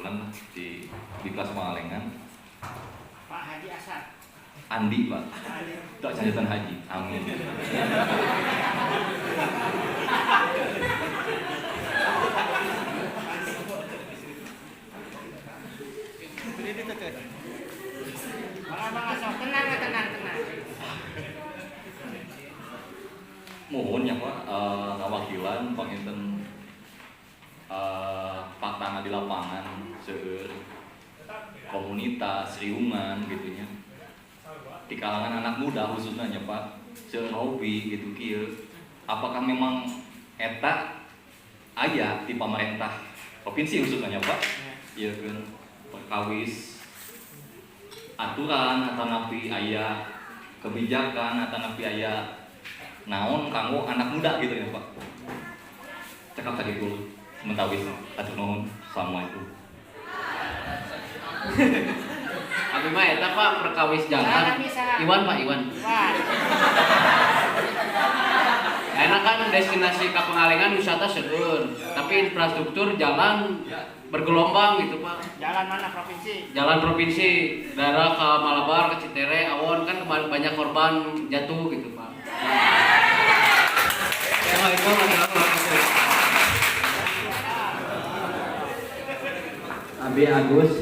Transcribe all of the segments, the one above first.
perwakilan di kelas Pangalengan. Pak Haji Asad. Andi Pak. Tak cajetan Haji. Amin. Tenang. Mohon ya Pak, ngawakilan panginten patanga di lapangan seueur komunitas riungan gitunya di kalangan anak muda khususnya ya Pak seueur hobi gitu kieu. Apakah memang eta aya di pemerintah provinsi khususnya ya Pak? Ieu kan perkawis aturan atau napi aya kebijakan atau napi aya naon kanggo anak muda gitu ya Pak. Cekap tadi dulu sementawis atur nuhun. Assalamualaikum. Abi mah eta Pak perkawis jalan. Iwan Pak Iwan. Enak kan destinasi ka Pangalengan wisata seueur, tapi infrastruktur jalan bergelombang gitu Pak. Jalan mana provinsi? Jalan provinsi, daerah ke Malabar, ke Citere, Awon kan banyak korban jatuh gitu Pak. Assalamualaikum warahmatullahi wabarakatuh. Abi Agus.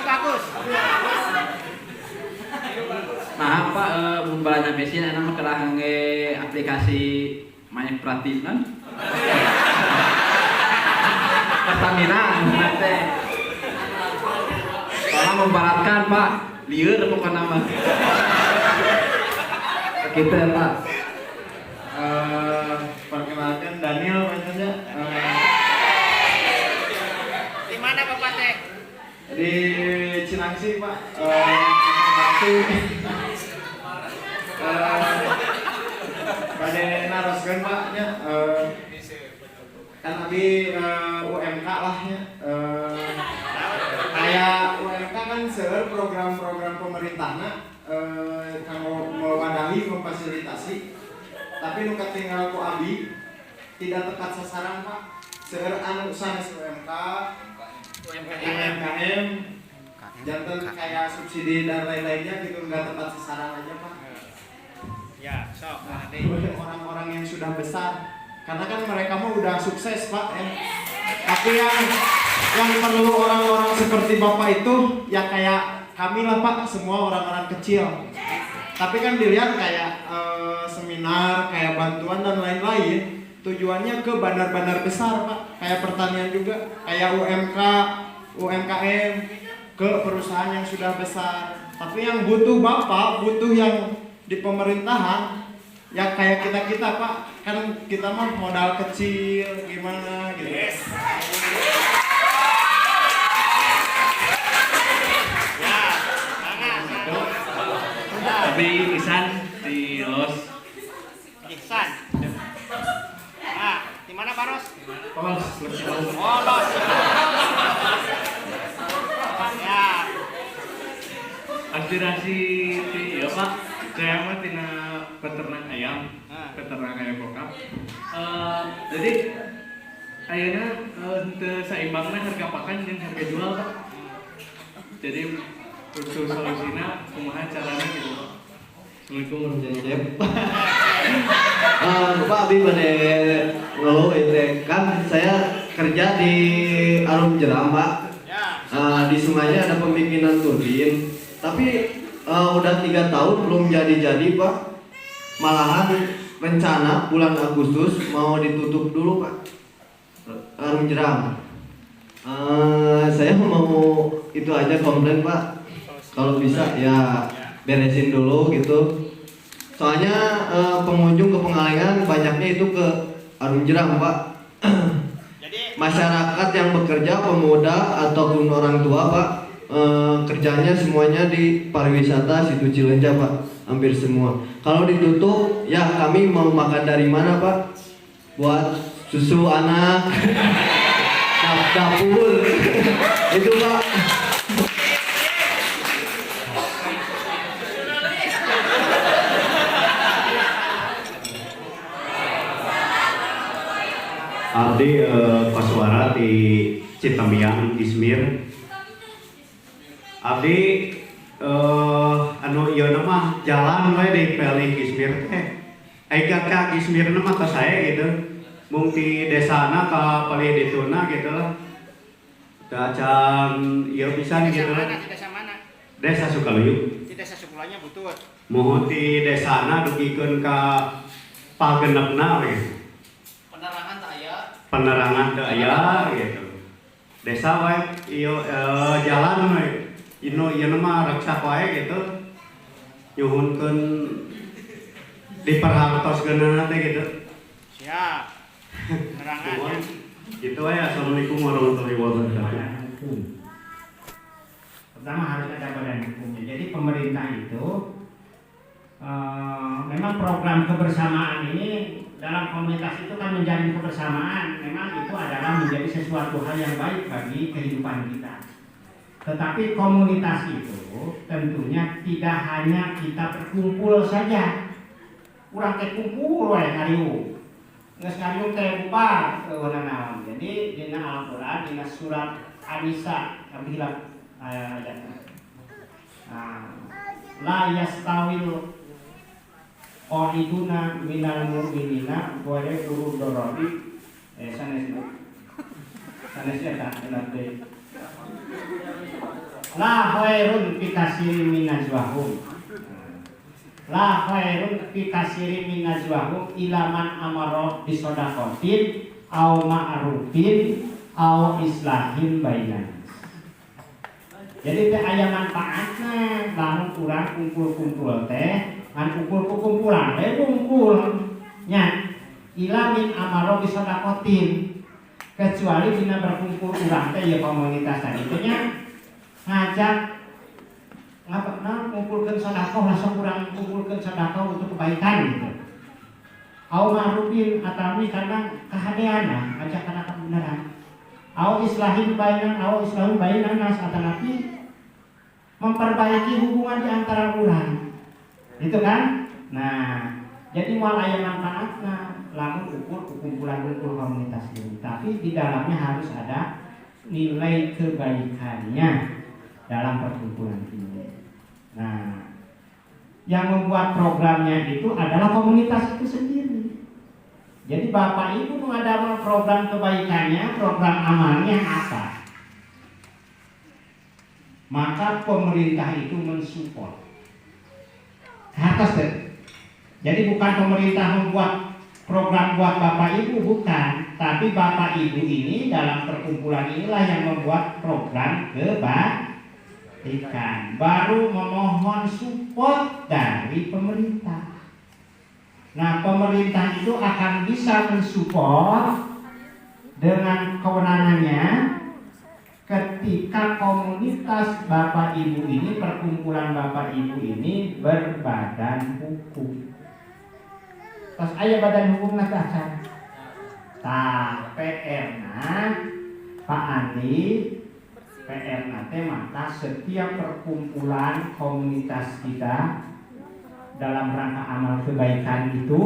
Bagus. Nah Pak, membalanya mesin anak mah kelah nge aplikasi main perhatian. Pertamina nanti. Soalnya membaratkan Pak, liur bukan nama. Gitu ya Pak. Perkenalkan Daniel maksudnya. Di mana Bapak teh? Di Cinangsi Pak. Informasi. Pada naroskeun Pak nya kan abi UMK lah ya. Kayak UMK kan seueur program-program pemerintahna kanggo mewadahi memfasilitasi. Tapi nu katinggal ku abi tidak tepat sasaran Pak. Seueur anu sanes UMK, UMKM, jantan kayak subsidi dan lain-lainnya gitu nggak tepat sasaran aja Pak. Ya, sok. Orang-orang yang sudah besar, karena kan mereka mah udah sukses Pak ya. Tapi yang perlu orang-orang seperti Bapak itu ya kayak kami lah Pak, semua orang-orang kecil. Tapi kan dilihat kayak seminar, kayak bantuan dan lain-lain, tujuannya ke bandar-bandar besar Pak, kayak pertanian juga, kayak UMK, UMKM, ke perusahaan yang sudah besar. Tapi yang butuh Bapak, butuh yang di pemerintahan, ya kayak kita Pak, kan kita mah modal kecil, gimana gitu. Yes. Tapi Ihsan di Los. Ihsan. Nah, di mana Pak Ros? Los. Oh, Los. Ya. Aspirasi ya Pak, saya mah tina peternak ayam bokap. Jadi ayeuna teu saimbangna harga pakan jeung harga jual Pak. Jadi untuk solusina kumaha carana gitu Pak. Assalamualaikum warahmatullahi wabarakatuh. Bapak Abi pada ngeluh itu kan saya kerja di Arum Jeram Pak. Di sungainya ada pembikinan turbin, tapi udah 3 tahun belum jadi Pak. Malahan rencana bulan Agustus mau ditutup dulu Pak. Arum Jeram. Saya mau itu aja komplain Pak. Kalau bisa ya beresin dulu gitu. Soalnya pengunjung ke Pangalengan banyaknya itu ke Arum Jeram Pak. Masyarakat yang bekerja, pemuda ataupun orang tua Pak, kerjanya semuanya di pariwisata situ Cilenca Pak, hampir semua. Kalau ditutup ya kami mau makan dari mana Pak? Buat susu anak, dapur itu Pak. Abdi koswara di Citamiang Gismir. Abdi anu ieu mah jalan we di Peli Gismir ega ka Gismir mah ka saya gitu. Mung ti desana ka Peli dituna gitu lah. Da can ieu pisan gitu lah. Di desa mana? Desa Sukaluyuk. Di desa Sukulanya Butut. Mohon di desana dugikeun ka pagenepna we. Penerangan tak aya. Penerangan teu aya gitu. Desa wae ieu jalan we. Ieu mah reksak wae gitu. Nyuhunkeun diperhaltoskeunna teh gitu. Siap. Penerangan ya. Gitu wae. Assalamualaikum warahmatullahi wabarakatuh. Pertama harus ada badan hukumnya. Jadi pemerintah itu memang program kebersamaan ini dalam komunitas itu kan menjalin kebersamaan. Memang itu adalah menjadi sesuatu hal yang baik bagi kehidupan kita. Tetapi komunitas itu tentunya tidak hanya kita berkumpul saja. Kurang kumpul wae ngariung. Geus ngariung teh bubar kewenangan. Jadi dina Al-Qur'an dina surat An-Nisa kabilah ayatnya. La yastawil qa'iduna minal mu'minina wa yaqulu darabi sanes eta nanti la khairun fi katsirin min najwahum la khairun fi katsirin min najwahum ila man amara bi shadaqatin aw ma'rufin aw islahin bainan. Jadi teh aya manfaatna lamun urang kumpul-kumpul teh ngan kumpul-kumpulan teh kumpul nya ila min amaro bisadaqatin kecuali dina berkumpul urang teh ya komunitas tadi teh nya ngajak ngapakna ngumpulkeun sedekah langsung urang kumpulkeun sedekah untuk kebaikan gitu. Au ma'rufin atawi kana kahadeana ngajak kana kebenaran. Au islahin bainan nas atanapi memperbaiki hubungan di antara orang. Itu kan? Nah, jadi moal aya manfaatna lamun ukur kumpulan komunitas ini. Tapi di dalamnya harus ada nilai kebaikannya dalam perkumpulan ini. Nah, yang membuat programnya itu adalah komunitas itu sendiri. Jadi Bapak Ibu mengadakan program kebaikannya, program amalnya apa? Maka pemerintah itu mensupport. Atas deh. Jadi bukan pemerintah membuat program buat Bapak Ibu, bukan. Tapi Bapak Ibu ini dalam perkumpulan inilah yang membuat program kebaikan. Baru memohon support dari pemerintah. Nah, pemerintah itu akan bisa mensupport dengan kewenangannya ketika komunitas Bapak Ibu ini, perkumpulan Bapak Ibu ini berbadan hukum. Terus aya badan hukum natakan. Tah PR-na Pak Andi, PR-na teh maka setiap perkumpulan komunitas kita dalam rangka amal kebaikan itu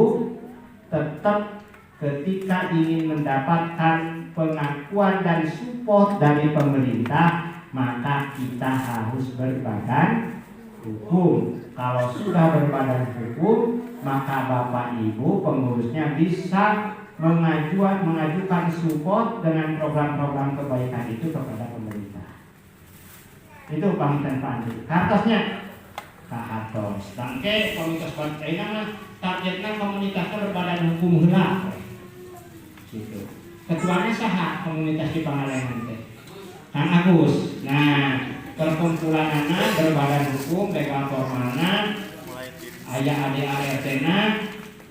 tetap ketika ingin mendapatkan pengakuan dan support dari pemerintah maka kita harus berbadan hukum. Kalau sudah berbadan hukum maka Bapak Ibu pengurusnya bisa mengajukan support dengan program-program kebaikan itu kepada pemerintah. Itu pamitan Pak Andi. Kartosnya kahatos. Bangke komunitas bangkeina targetna komunitasnya berbadan hukum heula. Gitu. Ketuanya saha komunitas di Pangalengan teh? Kang Agus. Nah, perkumpulanana berbadan hukum legal formalna aya ADART-na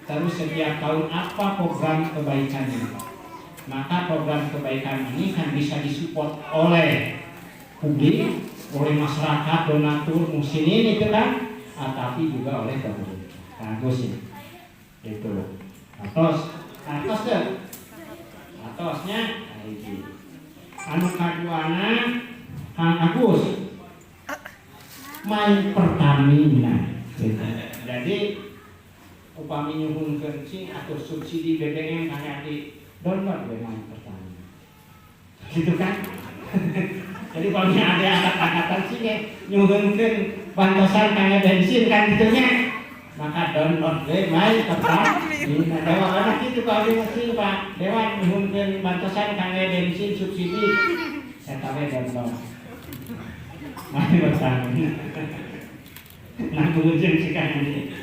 terus setiap tahun apa program kebaikannya. Maka program kebaikan ini kan bisa disupport oleh publik, oleh masyarakat, donatur, muslimin itu kan, tapi juga oleh pemerintah. Bagus ya, itu. Atosnya, anu kaduana, Kang Agus, main Pertamina. Gitu. Jadi upami nyuhun kencing atau subsidi BBM kayak di download memang Pertamina. Gitu kan? Jadi kalau ada angkat-angkatan sini nyuhunkeun bantosan kangge bensin kan gitunya. Maka download we mai Pertamina. Dewa anak itu kalau masih Pak, dewa nyuhunkeun bantosan kangge bensin subsidi. Eta we download. Mai Pertamina. Nah, kemudian sekarang ini.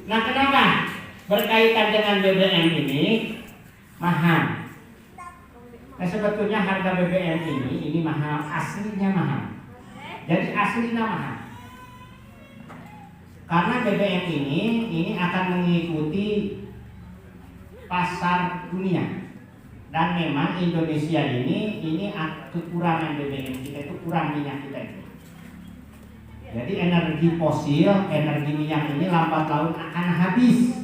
Nah, kenapa berkaitan dengan BBM ini mahal? Nah, sebetulnya harga BBM ini mahal, aslinya mahal. Jadi aslinya mahal. Karena BBM ini akan mengikuti pasar dunia. Dan memang Indonesia ini kekurangan BBM kita itu kurang minyak kita itu. Jadi energi fosil, energi minyak ini lambat laun akan habis.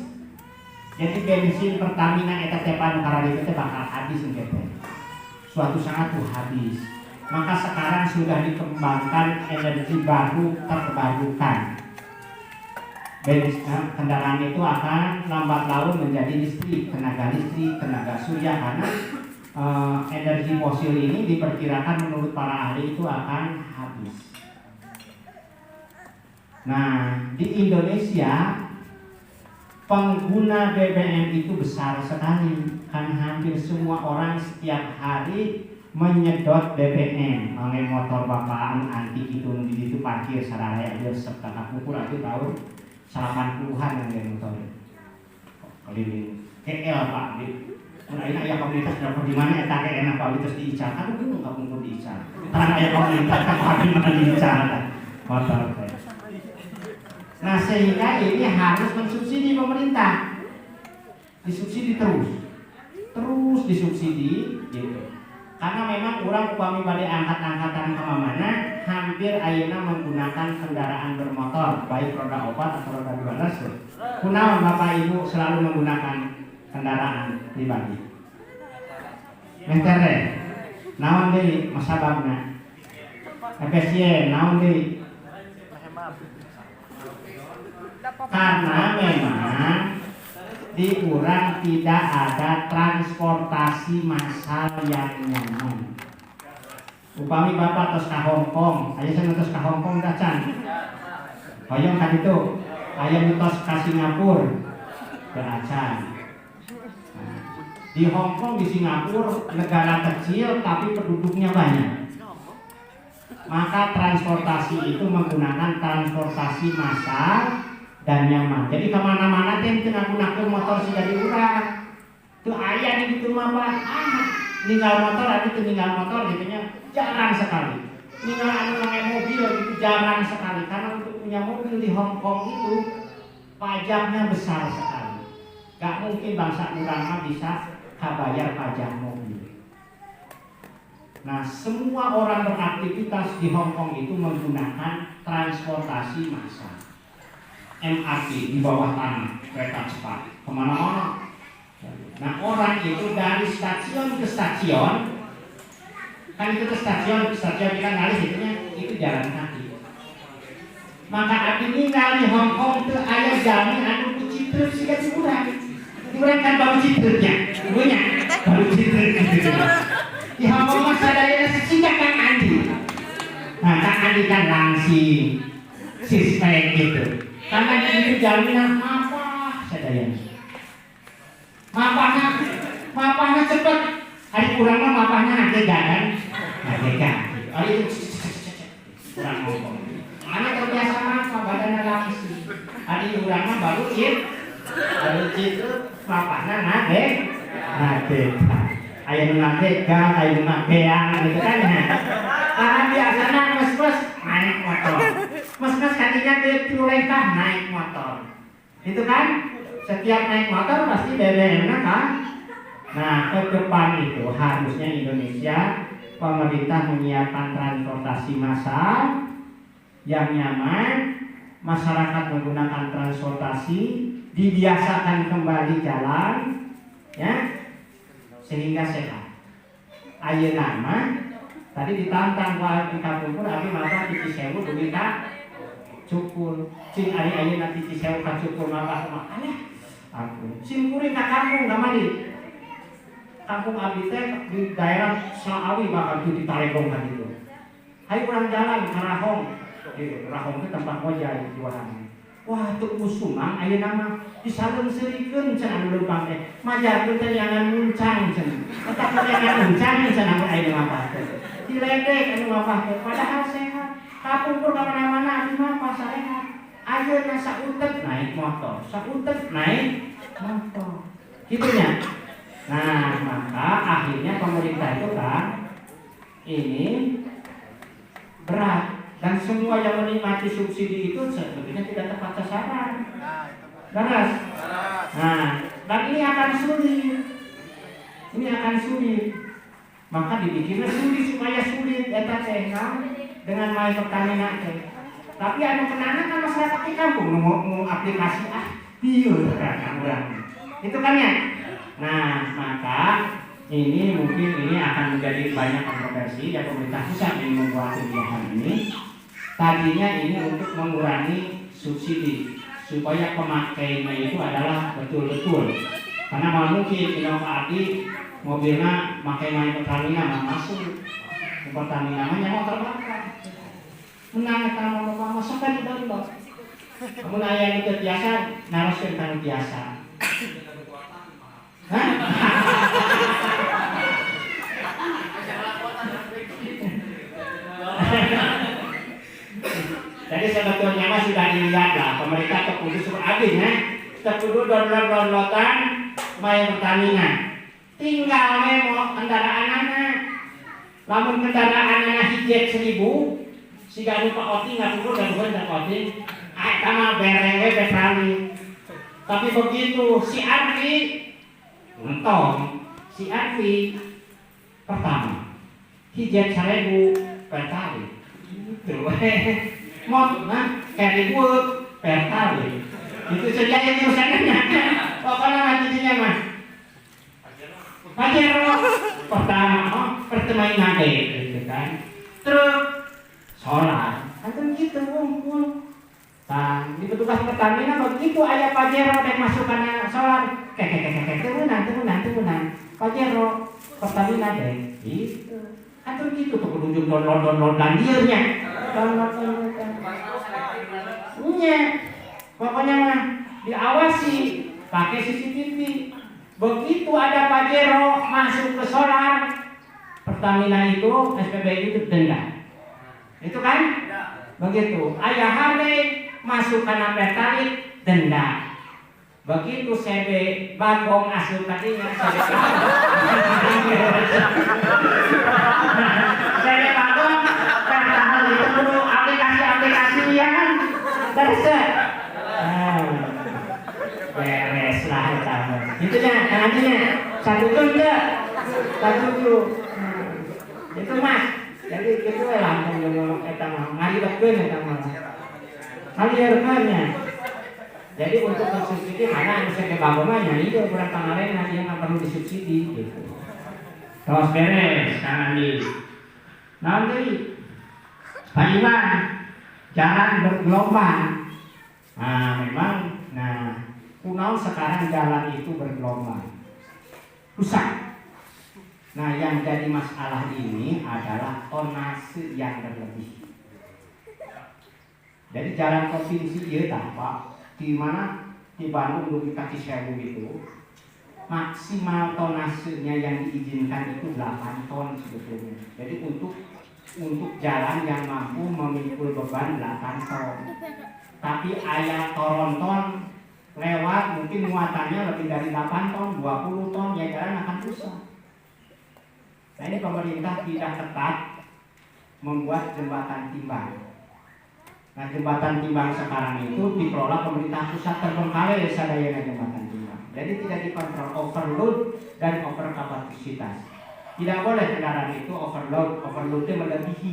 Jadi bensin Pertamina eta teh karena itu bakal habis gitu. Suatu saat tuh habis. Maka sekarang sudah dikembangkan energi baru terbarukan. Kendaraan itu akan lambat laun menjadi listrik, tenaga surya karena energi fosil ini diperkirakan menurut para ahli itu akan habis. Nah, di Indonesia pengguna BBM itu besar sekali, kan hampir semua orang setiap hari menyedot BBM. Mangga motor bapaan antik itu parkir saraya dia sepeda ukur itu tahun 80-an yang motor. Keliling KL Pak di mana aya komunitas dapat di mana eta ke enak Pak terus diicar. Aduh bingung kamu diicar. Karena aya komunitas Pak di mana diicar motor. Nah, sehingga ini harus mensubsidi pemerintah. Disubsidi terus disubsidi gitu. Karena memang orang upami bade angkat-angkatan kemana-mana hampir ayeuna menggunakan kendaraan bermotor, baik roda 4 atau roda 12. Kunaon Bapak Ibu selalu menggunakan kendaraan pribadi? Metere. Naon deui masababna? Efisien naon deui? Karena memang di urang tidak ada transportasi massal yang nyaman. Upami Bapak tos ka Hongkong, aya sana tos ka Hongkong dacan. Hoyong ka ditu, aya tos ka Singapura, ke acan. Nah, di Hongkong di Singapura negara kecil tapi penduduknya banyak. Maka transportasi itu menggunakan transportasi massal dan nyaman. Jadi kemana-mana teh teu nggunakeun motor siga di urang. Teu aya di ditu mah Pak. Ninggal motor anu teu ninggal motor gitu nya jarang sekali. Ninggal anu ngangge mobil itu jarang sekali karena untuk punya mobil di Hong Kong itu pajaknya besar sekali. Gak mungkin bangsa urang mah bisa kabayar pajak mobil. Nah, semua orang beraktivitas di Hong Kong itu menggunakan transportasi massal. MRT di bawah tanah, kereta cepat kemana-mana. Nah, orang itu dari stasiun ke stasiun, kan itu ke stasiun kita ngalih itu jalan kaki. Maka abdi ninggal di Hong Kong itu aya jalan anu kucitruk siga urang. Urang kan baru citruknya, ibunya baru citruk gitu. Di Hong Kong mah sadayana siga Kang Andi. Nah, Kang Andi kan langsing suspek gitu. Karena itu jaminan apa sadayana. Mapahna cepet. Hari kurang mah mapahna ngagega kan. Ngagega. Ari kurang ngomong. Ana terbiasa mah badanna langsing. Ari urang mah baru itu mapahna ngagega. Aya nu ngagega, aya nu ngageang gitu kan. Karena biasana mes-mes naik motor. Mas-mas katinya tulengkah naik motor. Itu kan? Setiap naik motor pasti BBM-nya kan? Nah, ke depan itu harusnya Indonesia pemerintah menyiapkan transportasi massal yang nyaman, masyarakat menggunakan transportasi, dibiasakan kembali jalan, ya, sehingga sehat. Ayeuna mah tadi ditantang wae di Kampung abi mata di Cisewu dugi ka Cukul. Cing ari ayeuna di Cisewu ka Cukul mah aneh. Aku sim kuring ka kampung ka mandi. kampung abdi teh di daerah Salawi bahkan itu di Talegong kan itu. Ayo orang jalan ke Rahong, gitu. Rahong itu tempat ngojay jualan. Wah itu usumang, ayo nama disalem serikeun cenah leumpang teh. Majarkeun teh jangan muncang cenah. Eta jangan muncang cenah ayo ngapah teh. Diledek anu ngapah teh padahal sehat. Kapungkur ka mana-mana anu ngapah sarehat. Ayeuna sautet naik motor, sautet naik motor. Gitunya. Nah, maka akhirnya pemerintah itu kan ini berat dan semua yang menikmati subsidi itu sebetulnya tidak tepat sasaran. Beras. Nah, dan ini akan sulit. Ini akan sulit. Maka dibikinlah sulit supaya sulit eta teh dengan main Pertamina teh. Tapi anu kenana kan masyarakat di kampung mau aplikasi pieu kan urang. Itu kan ya. Nah, maka ini mungkin ini akan menjadi banyak kontroversi dan pemerintah pusat yang membuat kebijakan ini. Tadinya ini untuk mengurangi subsidi supaya pemakainya itu adalah betul-betul. Karena mau mungkin inovasi mobilnya pakai main Pertamina masuk ke Pertamina mau terbakar. Menang kalau mau masuk kan download. Kamu aya itu biasa naroskeun kana biasa. Jadi sebetulnya mah sudah dilihat lah pemerintah terkudu super adil ya, terkudu downloadan main Pertamina. Tinggal mau kendaraan anak, lamun kendaraan anak hijet 1000, si gak lupa oti nggak perlu dan bukan dan oti, sama berewe betrali. Tapi begitu si Arfi nonton, si Arfi pertama hijet 1000 per kali. Mod, kayak ribu per kali. Itu saja yang urusannya. Pokoknya maksudnya mah. Pajero pertama, pertemanan gitu kan. Terus solar, kan gitu ngumpul. Nah, di petugas Pertamina begitu ayah Pajero dan masukkan solar, temenan. Pajero Pertamina deh, gitu. Atau gitu tuh penunjuk download dan dianya. Iya, pokoknya mah diawasi pakai CCTV. Begitu ada Pajero masuk ke solar, Pertamina itu SPBU itu denda. Itu kan? Begitu. Ayah Harley masuk karena pertalit denda. Begitu CB Bagong asup tadinya CB Bagong pertalit itu dulu aplikasi yang terus beres lah itu nya nantinya satu itu mas jadi itu langsung ngomong eta mah ngalibetkeun eta mah ngalirkeunnya. Jadi untuk subsidi mana anu sege bagomanya itu kurang pangalena dia nggak perlu disubsidi gitu. Terus beres Kang Andi. Nanti Pak Iwan jalan bergelombang. Nah, memang kunaon sekarang jalan itu bergelombang. Rusak. Nah, yang jadi masalah ini adalah tonase yang berlebih. Jadi jalan provinsi ieu tah Pak, di mana di Bandung Dugi Kaki Sewu itu maksimal tonasenya yang diizinkan itu 8 ton sebetulnya. Jadi untuk jalan yang mampu memikul beban 8 ton. Tapi ayah toronton lewat mungkin muatannya lebih dari 8 ton, 20 ton, ya jalan akan rusak. Nah ini pemerintah tidak tepat membuat jembatan timbang. Nah jembatan timbang sekarang itu dikelola pemerintah pusat terbengkalai sadayana jembatan timbang. Jadi tidak dikontrol overload dan overkapasitas. Tidak boleh kendaraan itu overloadnya melebihi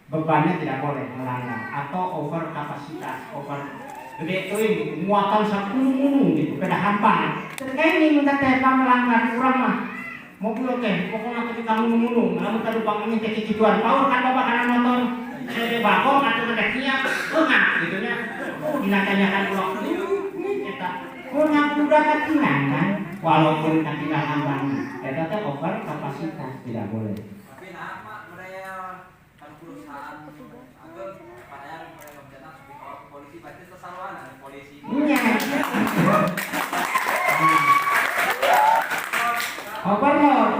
bebannya tidak boleh melanggar atau overkapasitas, gede tuh ini muatan satu gitu, beda hampa. Terkait ini minta teh melanggar kurang mah mobil teh pokoknya ketika ngunung, namun tadi bangunnya kayak gituan, power kan bapak karena motor. Saya bakong atau mendeknya, gitu nya. Dinatanyakan ulang kita. Kurang udah ketinggalan kan? walaupun ketinggalan banyak. Eta teh over kapasitas tidak boleh. Tapi nah Pak mereka kan perusahaan atau padahal mereka mencetak polisi pasti tersaluan polisi. Iya. Overload.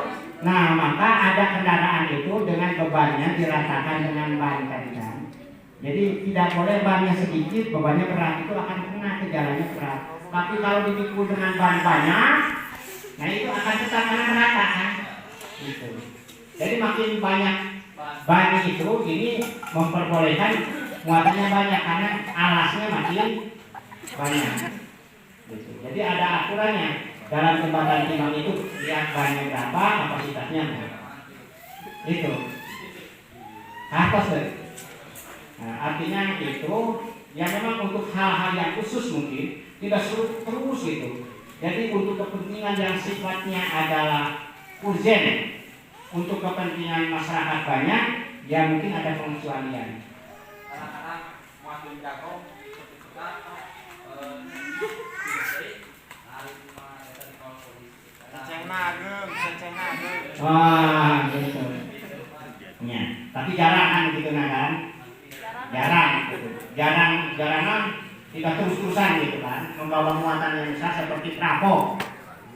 Nah, maka ada kendaraan itu dengan bebannya diratakan dengan ban tadi kan. Jadi tidak boleh bannya sedikit, bebannya berat, itu akan kena ke jalannya berat. Tapi kalau dipikul dengan ban banyak, nah itu akan tetap merata kan. Gitu. Jadi makin banyak ban itu ini memperbolehkan muatannya banyak karena alasnya makin banyak. Gitu. Jadi ada aturannya dalam jembatan timbang itu, lihat bannya berapa, kapasitasnya itu atas deh. Nah, artinya itu ya memang untuk hal-hal yang khusus mungkin tidak terus gitu. Jadi untuk kepentingan yang sifatnya adalah urgen, untuk kepentingan masyarakat banyak, ya mungkin ada pengecualian. Kadang-kadang waktu jago kita Ceng nagem. Wah, gitu. Ya, tapi jarang kan gitu nah kan? Jarang gitu. Jarang tidak terus-terusan gitu kan, membawa muatan yang besar seperti trafo.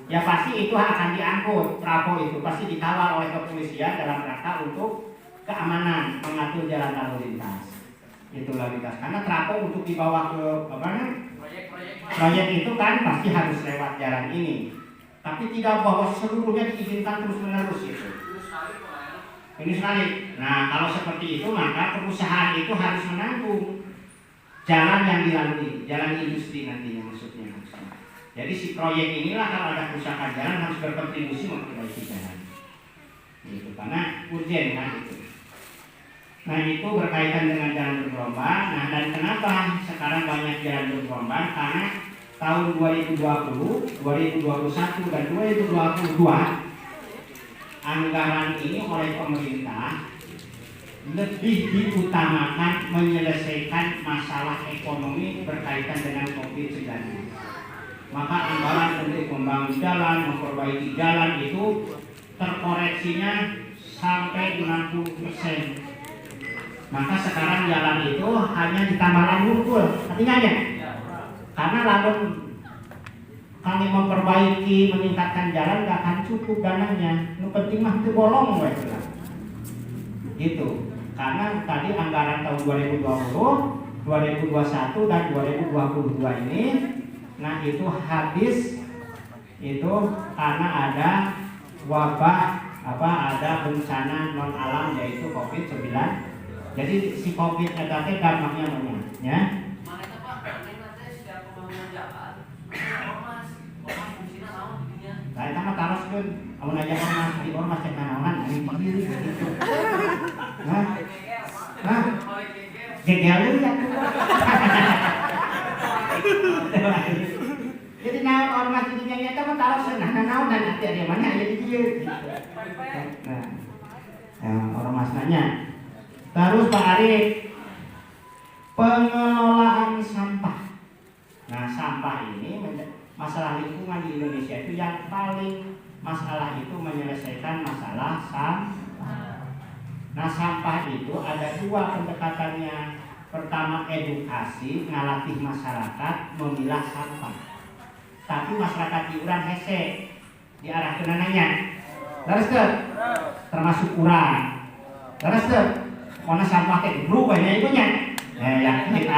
Ya pasti itu akan diangkut. Trafo itu pasti dikawal oleh kepolisian dalam rangka untuk keamanan, mengatur jalan lalu lintas. Itulah lintas. Karena trafo untuk dibawa ke proyek itu kan pasti harus lewat jalan ini. Tapi tidak bahwa seluruhnya diizinkan terus-menerus gitu. Ini sekali. Nah, kalau seperti itu maka perusahaan itu harus menanggung jalan yang dilalui, jalan industri nantinya maksudnya. Jadi si proyek inilah kalau ada kerusakan jalan harus berkontribusi memperbaiki jalan. Gitu, karena urgen kan itu. Nah, itu berkaitan dengan jalan bergelombang. Nah, dan kenapa sekarang banyak jalan bergelombang? Karena tahun 2020, 2021 dan 2022 anggaran ini oleh pemerintah lebih diutamakan menyelesaikan masalah ekonomi berkaitan dengan COVID-19. Maka anggaran untuk membangun jalan, memperbaiki jalan itu terkoreksinya sampai 60%. Maka sekarang jalan itu hanya ditambah lambung, artinya aja. Karena lalu kami memperbaiki, meningkatkan jalan gak akan cukup dananya. Yang penting mah itu bolong gitu. Karena tadi anggaran tahun 2020, 2021 dan 2022 ini, nah itu habis itu karena ada wabah ada bencana non alam yaitu COVID-19. Jadi si COVID itu dampaknya banyak, ya. Saya sama taros kan, kamu nanya ormas cek nanawan, ini begini gitu. Nah, gegel ya. Jadi nah ormas itu nyata mah taros nanawan dan nanti ada mana jadi dia. Nah, ormas nanya. Terus Pak Arif, pengelolaan sampah. Nah, sampah ini masalah lingkungan di Indonesia itu yang paling masalah itu menyelesaikan masalah sampah. Nah, sampah itu ada dua pendekatannya. Pertama edukasi, ngalatih masyarakat memilah sampah. Tapi masyarakat diurang hese, diarah ke nananya. Terus termasuk kurang. Terus mana sampah teh berubahnya itunya. Yakin gitu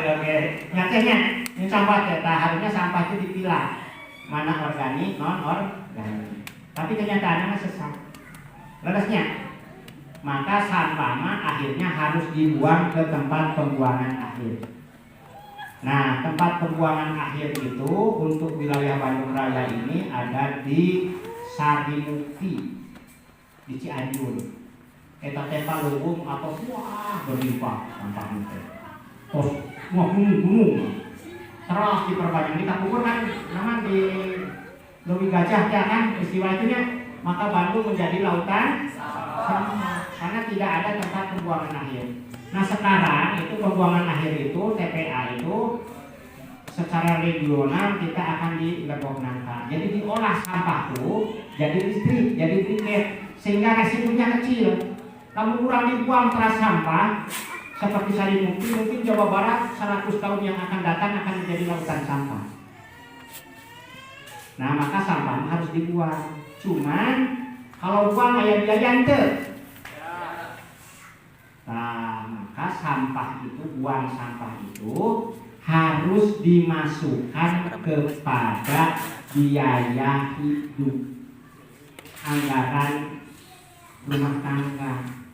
oke. Nyatanya ini sampah teh harusnya sampah itu dipilah. Mana organik, non organik. Tapi kenyataannya sesat. Terusnya maka sampah mah akhirnya harus dibuang ke tempat pembuangan akhir. Nah, tempat pembuangan akhir itu untuk wilayah Bandung Raya ini ada di Sarimukti di Cianjur. Eta teh lubung atau wah berlimpah sampahnya teh. Terus wah gunung. Terus diperbanyak kita kubur kan namanya di Leuwi Gajah ya kan peristiwa itunya. Maka Bandung menjadi lautan sampah karena tidak ada tempat pembuangan akhir. Nah, sekarang itu pembuangan akhir itu TPA itu secara regional kita akan di Lebok Nangka. Jadi diolah sampah tuh jadi listrik, jadi briket, sehingga resikonya kecil. Namun kurang dibuang teras sampah seperti Sarimukti, mungkin Jawa Barat 100 tahun yang akan datang akan menjadi lautan sampah. Nah, maka sampah harus dibuang. Cuman kalau buang aya biaya ente. Nah, maka sampah itu, buang sampah itu harus dimasukkan kepada biaya hidup, anggaran rumah tangga.